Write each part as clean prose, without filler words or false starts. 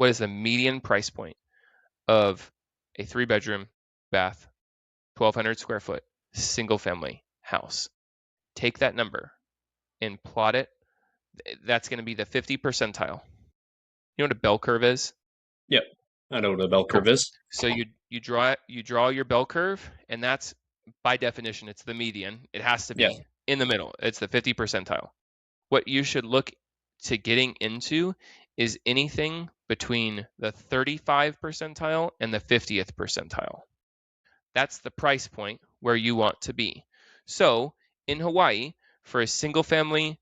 What is the median price point of a 3-bedroom, bath, 1,200 square foot, single family house? Take that number and plot it. That's going to be the 50 percentile. You know what a bell curve is? Yep. I know what a bell Cool. curve is. So you draw your bell curve, and that's by definition it's the median. It has to Yeah. be in the middle. It's the 50 percentile. What you should look to getting into is anything between the 35 percentile and the 50th percentile. That's the price point where you want to be. So in Hawaii, for a single family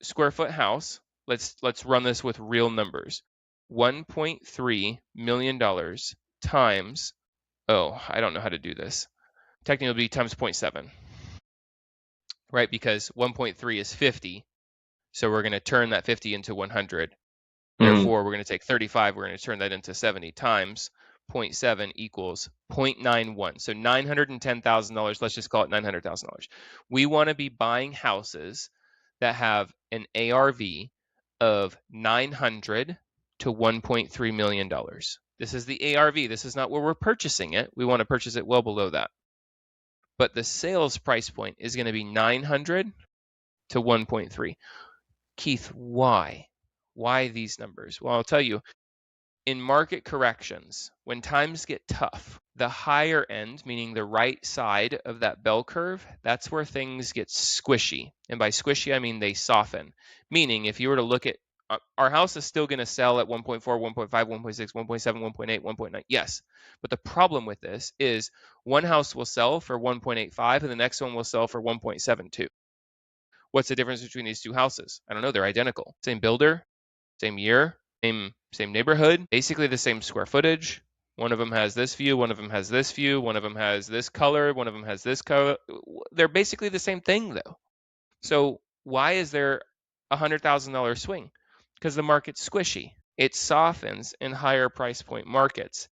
square foot house, let's run this with real numbers. $1.3 million times, I don't know how to do this. Technically, it'll be times 0.7, right? Because 1.3 is 50. So we're going to turn that 50 into 100. Therefore, we're going to take 35, we're going to turn that into 70 times 0.7 equals 0.91. So $910,000, let's just call it $900,000. We want to be buying houses that have an ARV of $900 to $1.3 million. This is the ARV. This is not where we're purchasing it. We want to purchase it well below that. But the sales price point is going to be 900 to 1.3. Keith, why? Why these numbers? Well, I'll tell you, in market corrections, when times get tough, the higher end, meaning the right side of that bell curve, that's where things get squishy. And by squishy, I mean they soften. Meaning, if you were to look at our house is still going to sell at 1.4, 1.5, 1.6, 1.7, 1.8, 1.9. Yes. But the problem with this is one house will sell for 1.85 and the next one will sell for 1.72. What's the difference between these two houses? I don't know. They're identical. Same builder, same year, same neighborhood, basically the same square footage. One of them has this view, one of them has this view, one of them has this color, one of them has this color. They're basically the same thing though. So why is there a $100,000 swing? Because the market's squishy. It softens in higher price point markets.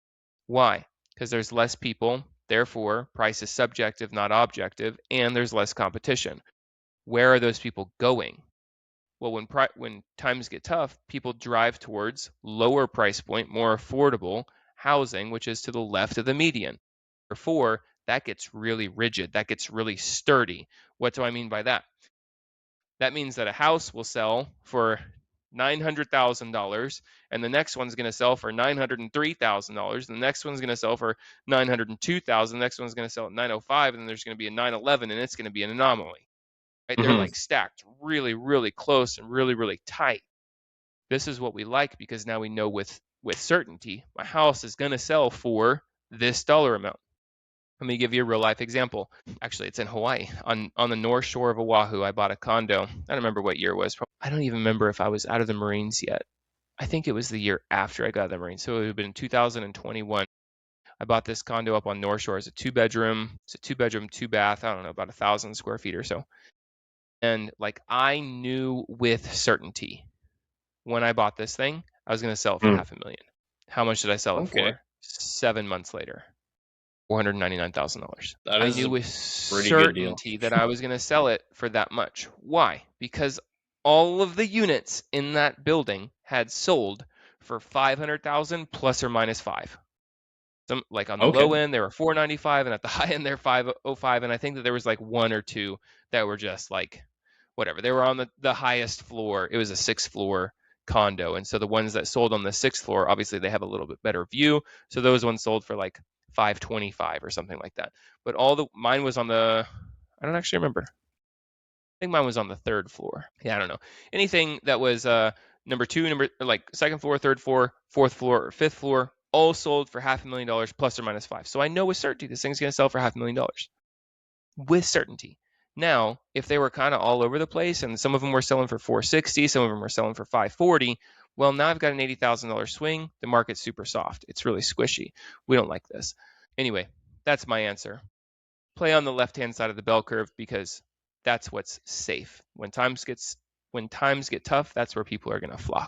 Why? Because there's less people, therefore price is subjective, not objective, and there's less competition. Where are those people going? Well, when times get tough, people drive towards lower price point, more affordable housing, which is to the left of the median. Therefore, that gets really rigid. That gets really sturdy. What do I mean by that? That means that a house will sell for $900,000, and the next one's going to sell for $903,000. The next one's going to sell for $902,000. The next one's going to sell at $905, and then there's going to be a $911, and it's going to be an anomaly. Right? They're like stacked really, really close and really, really tight. This is what we like because now we know with certainty my house is going to sell for this dollar amount. Let me give you a real life example. Actually, it's in Hawaii on the north shore of Oahu. I bought a condo. I don't remember what year it was. I don't even remember if I was out of the Marines yet. I think it was the year after I got out of the Marines. So it would have been 2021. I bought this condo up on North Shore. It's a 2-bedroom. It's a 2-bedroom, 2-bath. I don't know, about 1,000 square feet or so. And like I knew with certainty when I bought this thing, I was going to sell it for $500,000. How much did I sell it for? 7 months later, $499,000. I knew with certainty that I was going to sell it for that much. Why? Because all of the units in that building had sold for $500,000 plus or minus 5. Some like on the low end they were $495, and at the high end they're $505, and I think that there was like one or two that were just like whatever. They were on the highest floor. It was a 6th floor condo, and so the ones that sold on the 6th floor, obviously they have a little bit better view, so those ones sold for like $525 or something like that. But mine was on the, I don't actually remember. I think mine was on the 3rd floor. Yeah, I don't know. Anything that was number 2, like 2nd floor, 3rd floor, 4th floor, or 5th floor, all sold for $500,000 plus or minus 5. So I know with certainty this thing's going to sell for $500,000. With certainty. Now, if they were kind of all over the place and some of them were selling for $460, some of them were selling for $540, well, now I've got an $80,000 swing. The market's super soft. It's really squishy. We don't like this. Anyway, that's my answer. Play on the left-hand side of the bell curve because that's what's safe. When times get tough, that's where people are going to flock.